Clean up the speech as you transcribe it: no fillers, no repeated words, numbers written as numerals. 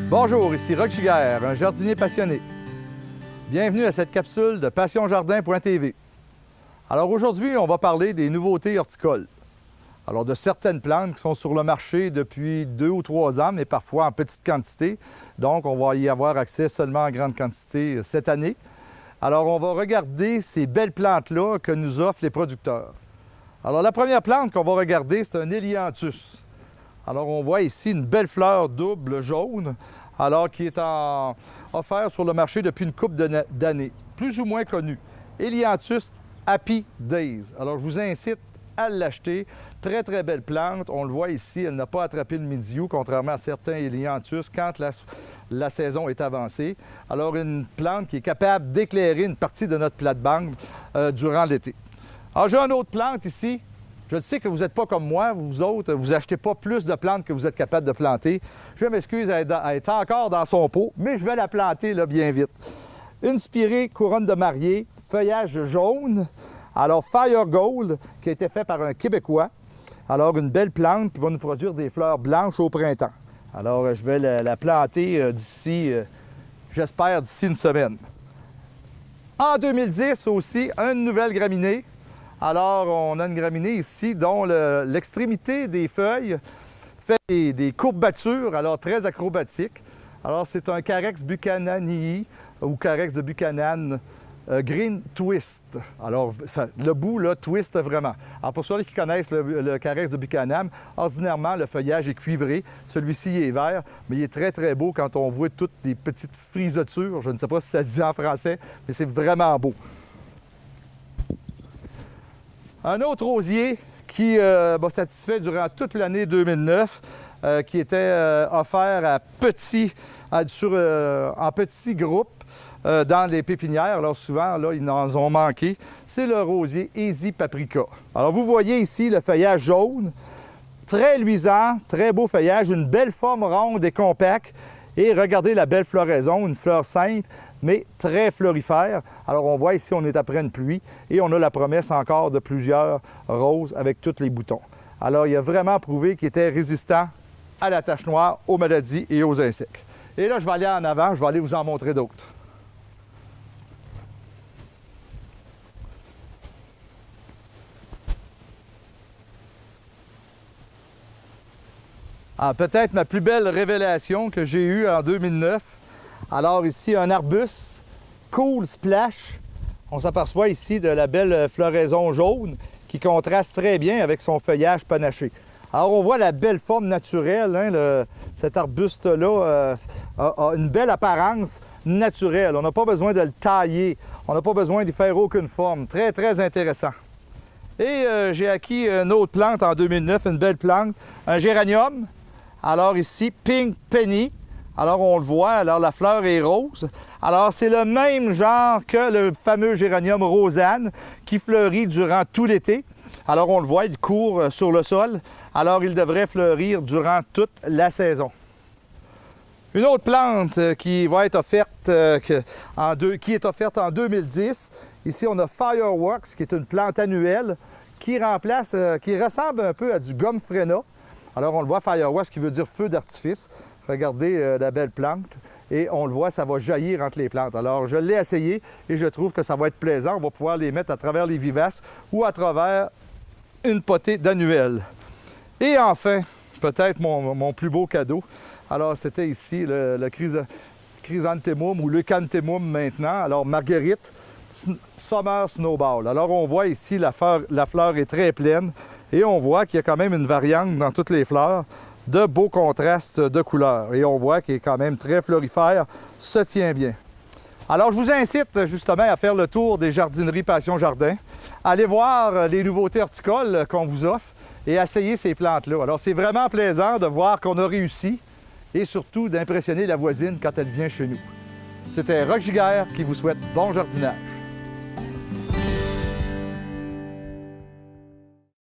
Bonjour, ici Roch Giguère, un jardinier passionné. Bienvenue à cette capsule de passionjardin.tv. Alors aujourd'hui, on va parler des nouveautés horticoles. Alors de certaines plantes qui sont sur le marché depuis 2 ou 3 ans, mais parfois en petite quantité. Donc on va y avoir accès seulement en grande quantité cette année. Alors on va regarder ces belles plantes-là que nous offrent les producteurs. Alors la première plante qu'on va regarder, c'est un Helianthus. Alors on voit ici une belle fleur double jaune, alors qui est offert sur le marché depuis une couple d'années, plus ou moins connu. Helianthus Happy Days. Alors je vous incite à l'acheter. Très très belle plante. On le voit ici, elle n'a pas attrapé le mildiou, contrairement à certains Helianthus quand la saison est avancée. Alors une plante qui est capable d'éclairer une partie de notre plate-bande durant l'été. Alors j'ai une autre plante ici. Je sais que vous n'êtes pas comme moi, vous autres, vous n'achetez pas plus de plantes que vous êtes capable de planter. Je m'excuse à être encore dans son pot, mais je vais la planter là, bien vite. Une spirée couronne de mariée, feuillage jaune. Alors Fire Gold, qui a été fait par un Québécois. Alors une belle plante qui va nous produire des fleurs blanches au printemps. Alors je vais la planter d'ici, j'espère, d'ici une semaine. En 2010 aussi, une nouvelle graminée. Alors, on a une graminée ici dont l'extrémité des feuilles fait des courbatures, alors très acrobatiques. Alors, c'est un Carex buchananii ou Carex de Buchanan Green Twist. Alors, le bout, là, twist vraiment. Alors, pour ceux qui connaissent le Carex de Buchanan, ordinairement, le feuillage est cuivré. Celui-ci est vert, mais il est très, très beau quand on voit toutes les petites frisotures. Je ne sais pas si ça se dit en français, mais c'est vraiment beau. Un autre rosier qui m'a satisfait durant toute l'année 2009, qui était offert en petits groupes dans les pépinières. Alors souvent, là, ils en ont manqué. C'est le rosier Easy Paprika. Alors vous voyez ici le feuillage jaune, très luisant, très beau feuillage, une belle forme ronde et compacte. Et regardez la belle floraison, une fleur simple, mais très florifère. Alors on voit ici, on est après une pluie et on a la promesse encore de plusieurs roses avec tous les boutons. Alors il a vraiment prouvé qu'il était résistant à la tache noire, aux maladies et aux insectes. Et là, je vais aller en avant, je vais aller vous en montrer d'autres. Ah, peut-être ma plus belle révélation que j'ai eue en 2009. Alors ici, un arbuste Cool Splash. On s'aperçoit ici de la belle floraison jaune qui contraste très bien avec son feuillage panaché. Alors on voit la belle forme naturelle. Hein, cet arbuste-là a une belle apparence naturelle. On n'a pas besoin de le tailler. On n'a pas besoin d'y faire aucune forme. Très, très intéressant. Et j'ai acquis une autre plante en 2009, une belle plante, un géranium. Alors ici, Pink Penny. Alors on le voit, alors la fleur est rose. Alors c'est le même genre que le fameux géranium Rosanne qui fleurit durant tout l'été. Alors on le voit, il court sur le sol. Alors il devrait fleurir durant toute la saison. Une autre plante qui va être offerte, qui est offerte en 2010. Ici on a Fireworks, qui est une plante annuelle qui ressemble un peu à du gomphrena. Alors on le voit, Fireworks, qui veut dire feu d'artifice. Regardez la belle plante et on le voit, ça va jaillir entre les plantes. Alors je l'ai essayé et je trouve que ça va être plaisant. On va pouvoir les mettre à travers les vivaces ou à travers une potée d'annuelles. Et enfin, peut-être mon plus beau cadeau. Alors c'était ici le chrysanthemum ou leucanthemum maintenant. Alors Marguerite Summer Snowball. Alors on voit ici la fleur est très pleine. Et on voit qu'il y a quand même une variante dans toutes les fleurs, de beaux contrastes de couleurs. Et on voit qu'il est quand même très florifère, se tient bien. Alors je vous incite justement à faire le tour des jardineries Passion Jardin. Allez voir les nouveautés horticoles qu'on vous offre et essayez ces plantes-là. Alors c'est vraiment plaisant de voir qu'on a réussi et surtout d'impressionner la voisine quand elle vient chez nous. C'était Roch Giguère qui vous souhaite bon jardinage.